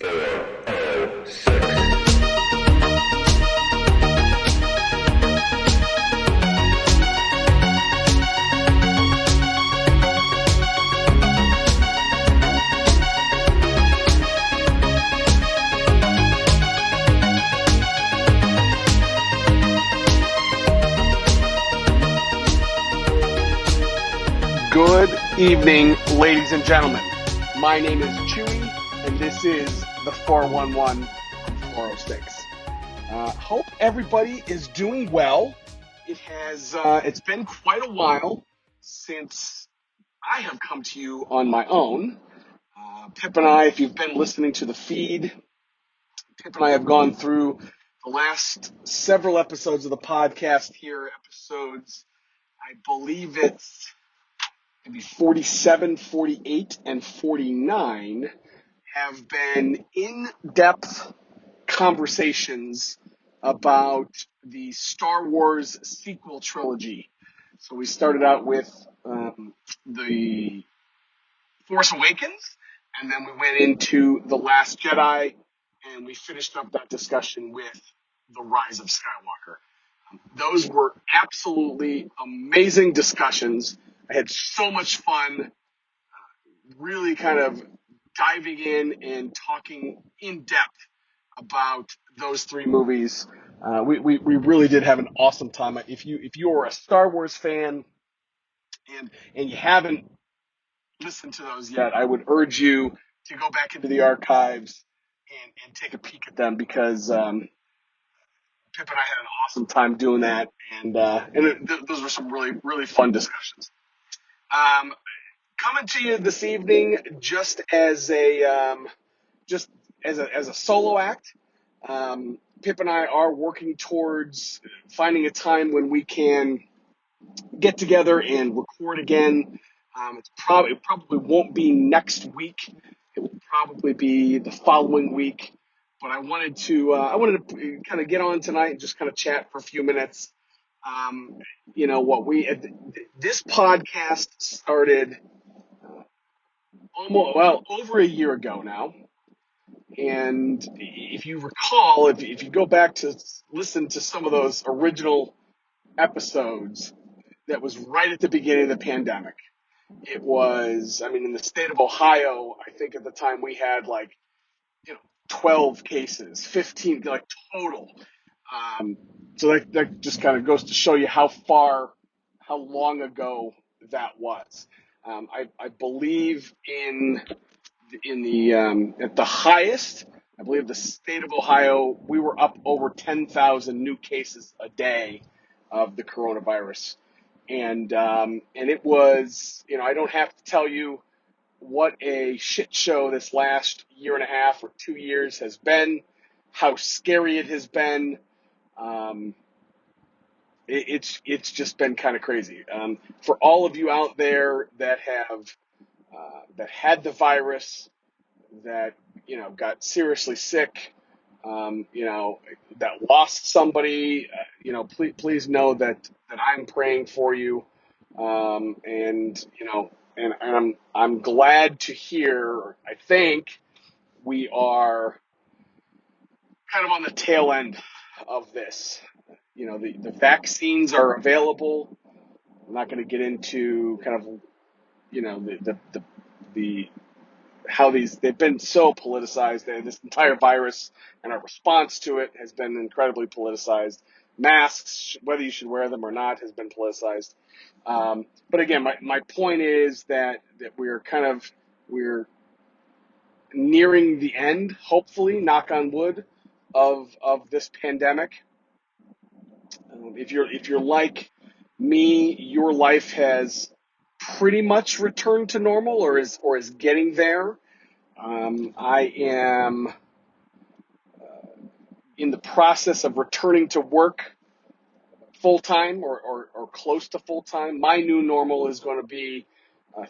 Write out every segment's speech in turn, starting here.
406. Good evening, ladies and gentlemen. My name is Chewie, and this is the 411 406. Hope everybody is doing well. It's been quite a while since I have come to you on my own. Pip and I, if you've been listening to the feed, Pip and I have gone through the last several episodes of the podcast here, episodes, I believe it's maybe 47, 48, and 49 have been in-depth conversations about the Star Wars sequel trilogy. So we started out with The Force Awakens, and then we went into The Last Jedi, and we finished up that discussion with The Rise of Skywalker. Those were absolutely amazing discussions. I had so much fun really kind of diving in and talking in depth about those three movies. We really did have an awesome time. If you are a Star Wars fan and you haven't listened to those yet, I would urge you to go back into the archives and take a peek at them because Pip and I had an awesome time doing that, and those were some really fun discussions. Coming to you this evening just as a solo act. Pip and I are working towards finding a time when we can get together and record again. It probably won't be next week. It will probably be the following week. But I wanted to kind of get on tonight and just kind of chat for a few minutes. This podcast started over a year ago now. And if you recall, if you go back to listen to some of those original episodes, that was right at the beginning of the pandemic. It was, in the state of Ohio, I think at the time we had 12 cases, 15 total. So that just kind of goes to show you how long ago that was. I believe at the highest, I believe the state of Ohio, we were up over 10,000 new cases a day of the coronavirus. And it was, I don't have to tell you what a shit show this last year and a half or 2 years has been, how scary it has been. It's just been kind of crazy. For all of you out there that had the virus, that got seriously sick, that lost somebody, please know that I'm praying for you, and I'm glad to hear. I think we are kind of on the tail end of this. The vaccines are available. I'm not going to get into kind of the how they've been so politicized. This entire virus and our response to it has been incredibly politicized. Masks, whether you should wear them or not, has been politicized. But again, my point is that we're nearing the end, hopefully, knock on wood, of this pandemic. If you're like me, your life has pretty much returned to normal or is getting there. I am in the process of returning to work full-time or close to full-time. My new normal is going to be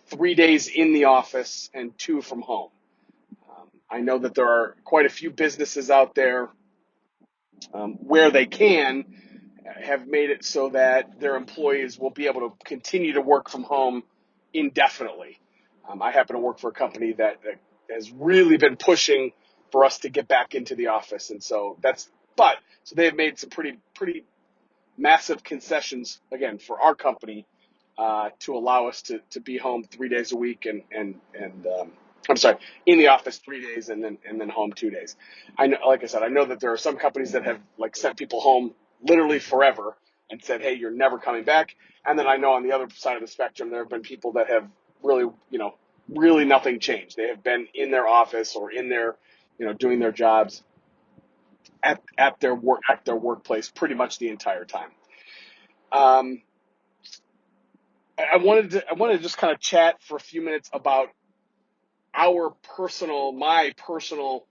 3 days in the office and 2 from home. I know that there are quite a few businesses out there where they can have made it so that their employees will be able to continue to work from home indefinitely. I happen to work for a company that has really been pushing for us to get back into the office. And so so they have made some pretty massive concessions again for our company to allow us to be home 3 days a week and I'm sorry, in the office 3 days and then home 2 days. I know, like I said, I know that there are some companies that have like sent people home literally forever and said, hey, you're never coming back. And then I know on the other side of the spectrum, there have been people that have really, really nothing changed. They have been in their office or in their, doing their jobs at their workplace pretty much the entire time. I wanted to just kind of chat for a few minutes about my personal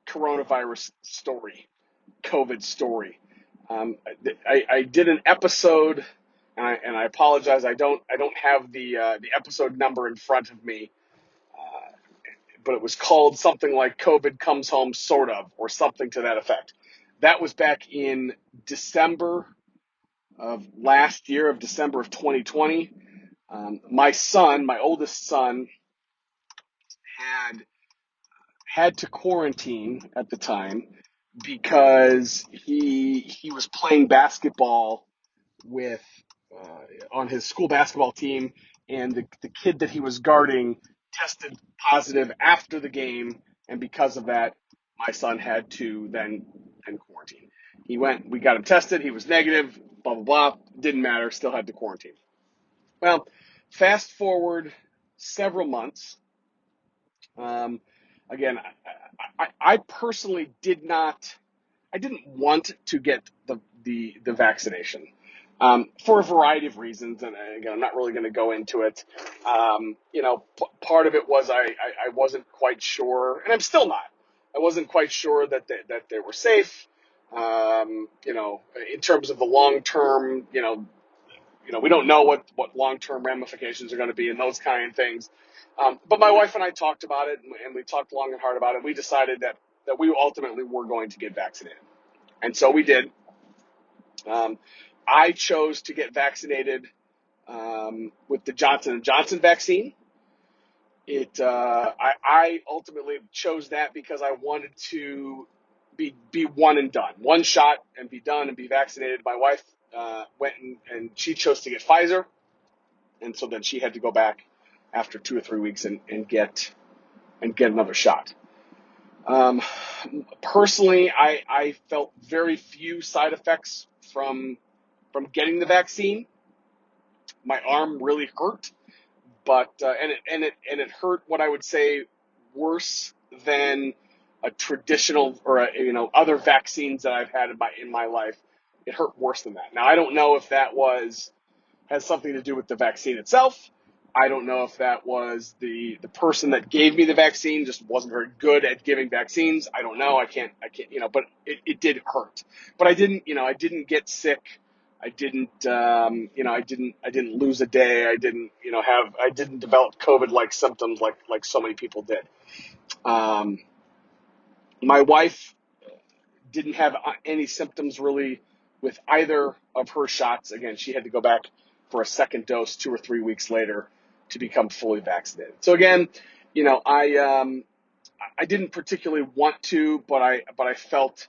coronavirus story, COVID story. I did an episode, and I apologize. I don't have the episode number in front of me, but it was called something like "COVID Comes Home," sort of, or something to that effect. That was back in December of last year, of December of 2020. My oldest son, had to quarantine at the time because he was playing basketball with on his school basketball team, and the kid that he was guarding tested positive after the game, and because of that, my son had to then quarantine. We got him tested, he was negative, blah blah blah, didn't matter, still had to quarantine. Well, fast forward several months. Again, I personally didn't want to get the vaccination for a variety of reasons, and again, I'm not really going to go into it. Part of it was I wasn't quite sure, and I'm still not. I wasn't quite sure that they were safe. In terms of the long term, we don't know what long-term ramifications are going to be and those kind of things. But my wife and I talked about it, and we talked long and hard about it. We decided that we ultimately were going to get vaccinated. And so we did. I chose to get vaccinated with the Johnson & Johnson vaccine. I ultimately chose that because I wanted to be one and done. One shot and be done and be vaccinated. My wife went and she chose to get Pfizer. And so then she had to go back after 2 or 3 weeks and get another shot. Personally, I felt very few side effects from getting the vaccine. My arm really hurt, but and it hurt what I would say worse than a traditional or other vaccines that I've had in my life. It hurt worse than that. Now I don't know if that has something to do with the vaccine itself. I don't know if that was the person that gave me the vaccine just wasn't very good at giving vaccines. I don't know. I can't, but it did hurt. But I didn't get sick. I didn't lose a day. I didn't develop COVID-like symptoms like so many people did. My wife didn't have any symptoms really with either of her shots. Again, she had to go back for a second dose 2 or 3 weeks later to become fully vaccinated. So again, I didn't particularly want to, but I felt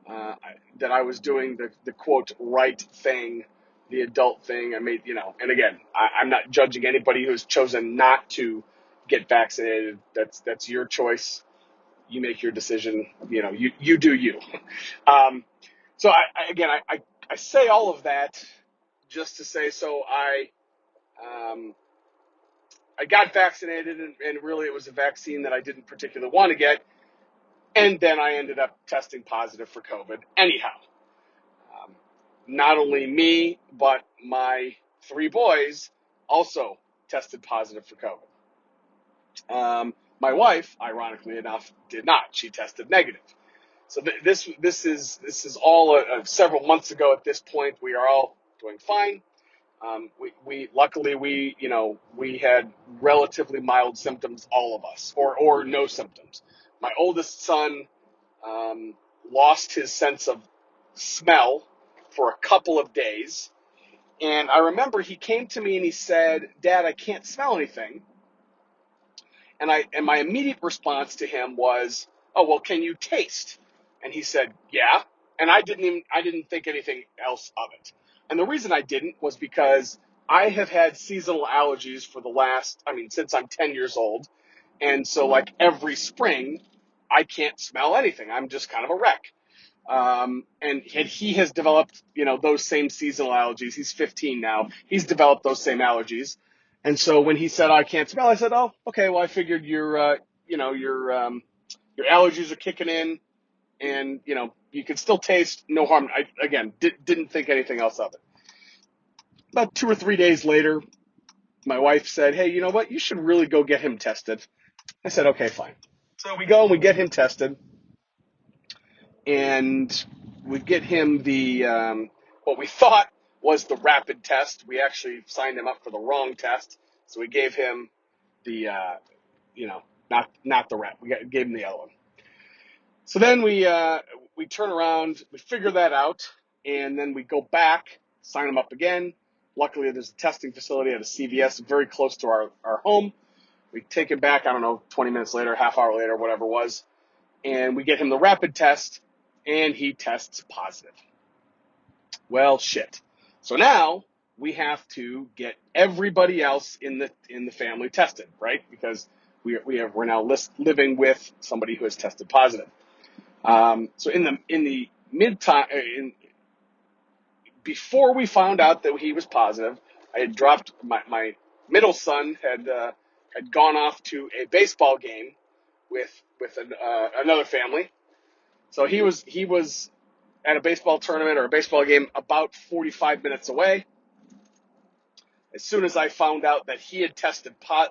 that I was doing the quote right thing, the adult thing. I made, and again, I'm not judging anybody who's chosen not to get vaccinated. That's your choice. You make your decision. You do you. So I say all of that just to say, so I got vaccinated, and really it was a vaccine that I didn't particularly want to get, and then I ended up testing positive for COVID anyhow. Not only me, but my 3 boys also tested positive for COVID. My wife, ironically enough, did not. She tested negative. So this is all several months ago at this point. We are all doing fine. We luckily we had relatively mild symptoms, all of us, or no symptoms. My oldest son lost his sense of smell for a couple of days, and I remember he came to me and he said, "Dad, I can't smell anything." And my immediate response to him was, oh, well, can you taste? And he said, yeah. And I didn't think anything else of it. And the reason I didn't was because I have had seasonal allergies for the since I'm 10 years old. And so like every spring, I can't smell anything. I'm just kind of a wreck. And he has developed, those same seasonal allergies. He's 15 now. He's developed those same allergies. And so when he said, I can't smell, I said, oh, okay, well, I figured your allergies are kicking in and, you can still taste, no harm. I, again, didn't think anything else of it. About 2 or 3 days later, my wife said, hey, you know what? You should really go get him tested. I said, okay, fine. So we go and we get him tested. And we get him what we thought was the rapid test. We actually signed him up for the wrong test. So we gave him the, not the rap. Gave him the other one. So then we turn around, we figure that out, and then we go back, sign him up again. Luckily, there's a testing facility at a CVS very close to our home. We take him back, 20 minutes later, half hour later, whatever it was, and we get him the rapid test, and he tests positive. Well, shit. So now we have to get everybody else in the family tested, right? Because we're now living with somebody who has tested positive. So in the before we found out that he was positive, I had dropped my middle son had gone off to a baseball game with another family. So he was at a baseball tournament or a baseball game about 45 minutes away. As soon as I found out that he had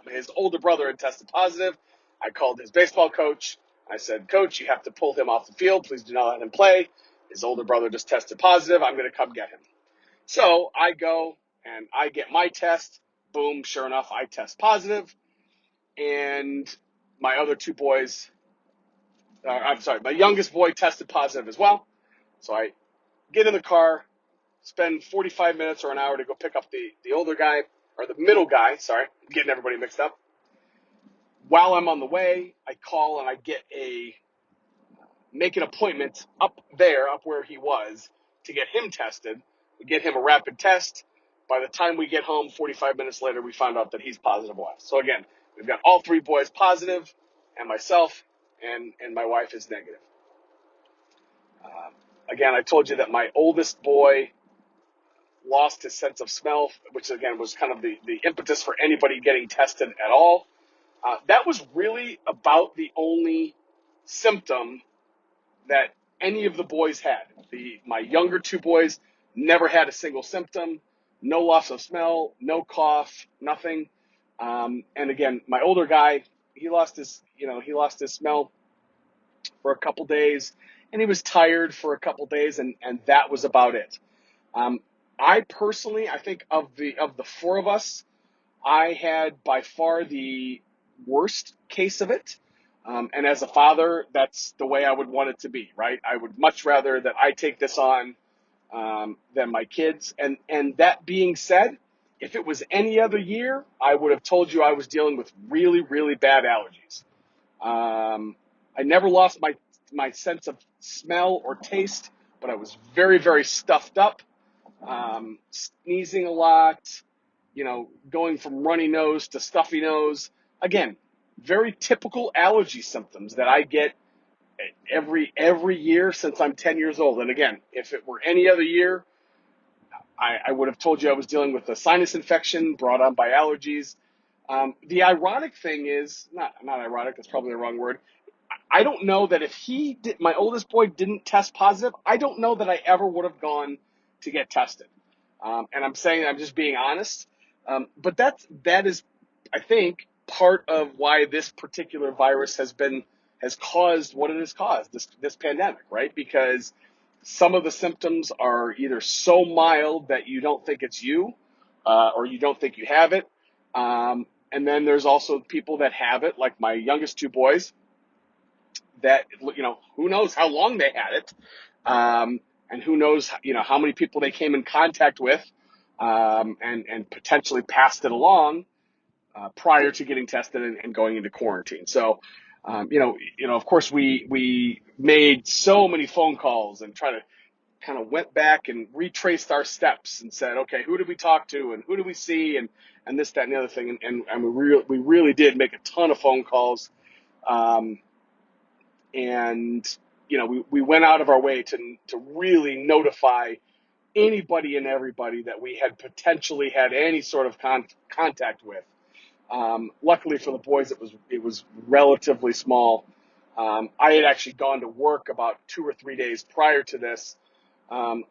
his older brother had tested positive, I called his baseball coach. I said, Coach, you have to pull him off the field. Please do not let him play. His older brother just tested positive. I'm going to come get him. So I go and I get my test. Boom, sure enough, I test positive. And my other two boys, my youngest boy tested positive as well. So I get in the car, spend 45 minutes or an hour to go pick up the older guy, or the middle guy, sorry, I'm getting everybody mixed up. While I'm on the way, I call and I make an appointment up where he was, to get him tested. We get him a rapid test. By the time we get home, 45 minutes later, we found out that he's positive wife. So again, we've got all three boys positive, and myself and my wife is negative. Again, I told you that my oldest boy lost his sense of smell, which again was kind of the impetus for anybody getting tested at all. That was really about the only symptom that any of the boys had. My younger two boys never had a single symptom, no loss of smell, no cough, nothing. And again, my older guy, he lost his smell for a couple days, and he was tired for a couple days, and that was about it. I personally, I think of the four of us, I had by far the worst case of it. And as a father, that's the way I would want it to be, right? I would much rather that I take this on than my kids. And that being said, if it was any other year, I would have told you I was dealing with really, really bad allergies. I never lost my sense of smell or taste, but I was very, very stuffed up, sneezing a lot, going from runny nose to stuffy nose. Again, very typical allergy symptoms that I get every year since I'm 10 years old. And again, if it were any other year, I would have told you I was dealing with a sinus infection brought on by allergies. The ironic thing is, not ironic, that's probably the wrong word. I don't know that if my oldest boy didn't test positive, I don't know that I ever would have gone to get tested. And I'm just being honest. But that is, I think, part of why this particular virus has caused what it has caused, this pandemic, right? Because some of the symptoms are either so mild that you don't think it's you, or you don't think you have it. And then there's also people that have it, like my youngest two boys, that, who knows how long they had it. And who knows, how many people they came in contact with, and potentially passed it along prior to getting tested and going into quarantine. So Of course, we made so many phone calls and try to kind of went back and retraced our steps and said, okay, who did we talk to and who did we see and this, that, and the other thing. And we really did make a ton of phone calls. We went out of our way to really notify anybody and everybody that we had potentially had any sort of contact with. Luckily for the boys, it was relatively small. I had actually gone to work about 2 or 3 days prior to this.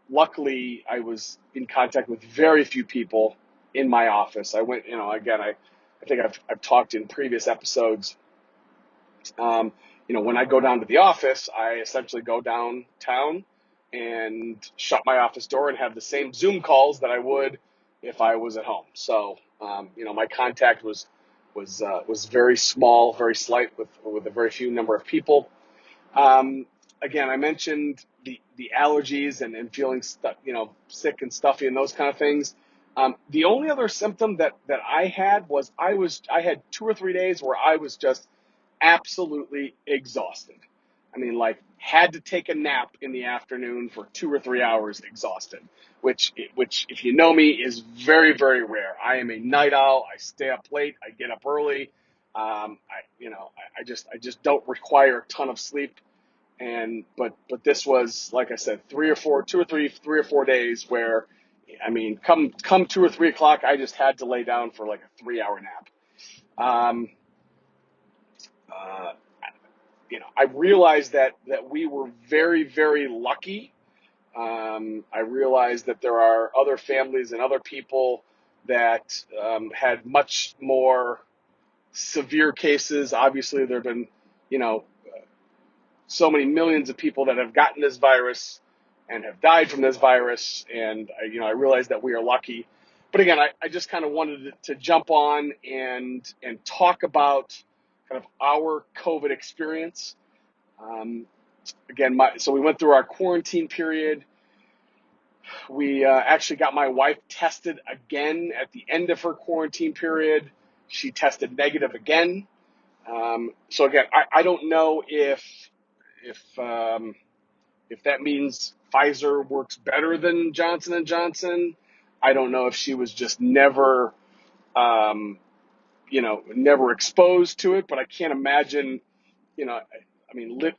Luckily, I was in contact with very few people in my office. I went, again, I think I've talked in previous episodes. When I go down to the office, I essentially go downtown and shut my office door and have the same Zoom calls that I would if I was at home. So, my contact was very small, very slight with a very few number of people. Again, I mentioned the allergies and feeling sick and stuffy and those kind of things. The only other symptom that I had was I had 2 or 3 days where I was just absolutely exhausted. I mean, like, had to take a nap in the afternoon for 2 or 3 hours exhausted, which if you know me is very, very rare. I am a night owl. I stay up late. I get up early. I just don't require a ton of sleep. But this was, like I said, 2 or 4 days where, I mean, come 2 or 3 o'clock, I just had to lay down for like a 3-hour nap. I realized that we were very, very lucky. I realized that there are other families and other people that had much more severe cases. Obviously, there have been, so many millions of people that have gotten this virus and have died from this virus. And, I realized that we are lucky. But again, I just kind of wanted to jump on and talk about kind of our COVID experience. So we went through our quarantine period. We actually got my wife tested again at the end of her quarantine period. She tested negative again. So again, I don't know if that means Pfizer works better than Johnson & Johnson. I don't know if she was just never exposed to it, but I can't imagine,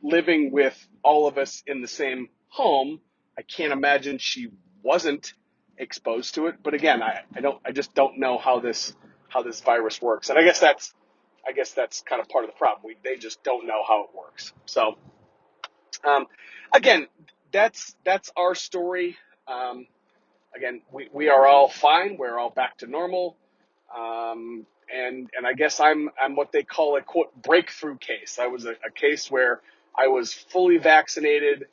living with all of us in the same home, I can't imagine she wasn't exposed to it. But again, I just don't know how this virus works. And I guess that's kind of part of the problem. They just don't know how it works. So, again, that's our story. Again, we are all fine. We're all back to normal. And I guess I'm what they call a, quote, breakthrough case. I was a case where I was fully vaccinated.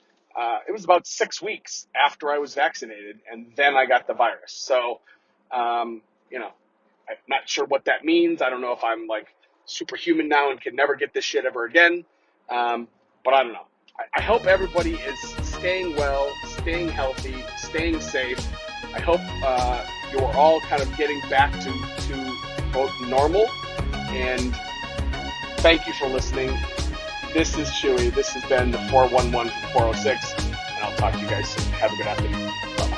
It was about 6 weeks after I was vaccinated, and then I got the virus. So, I'm not sure what that means. I don't know if I'm like superhuman now and can never get this shit ever again. But I don't know. I hope everybody is staying well, staying healthy, staying safe. I hope you are all kind of getting back to both normal. And thank you for listening. This is Chewie. This has been the 411 from 406. And I'll talk to you guys soon. Have a good afternoon. Bye-bye.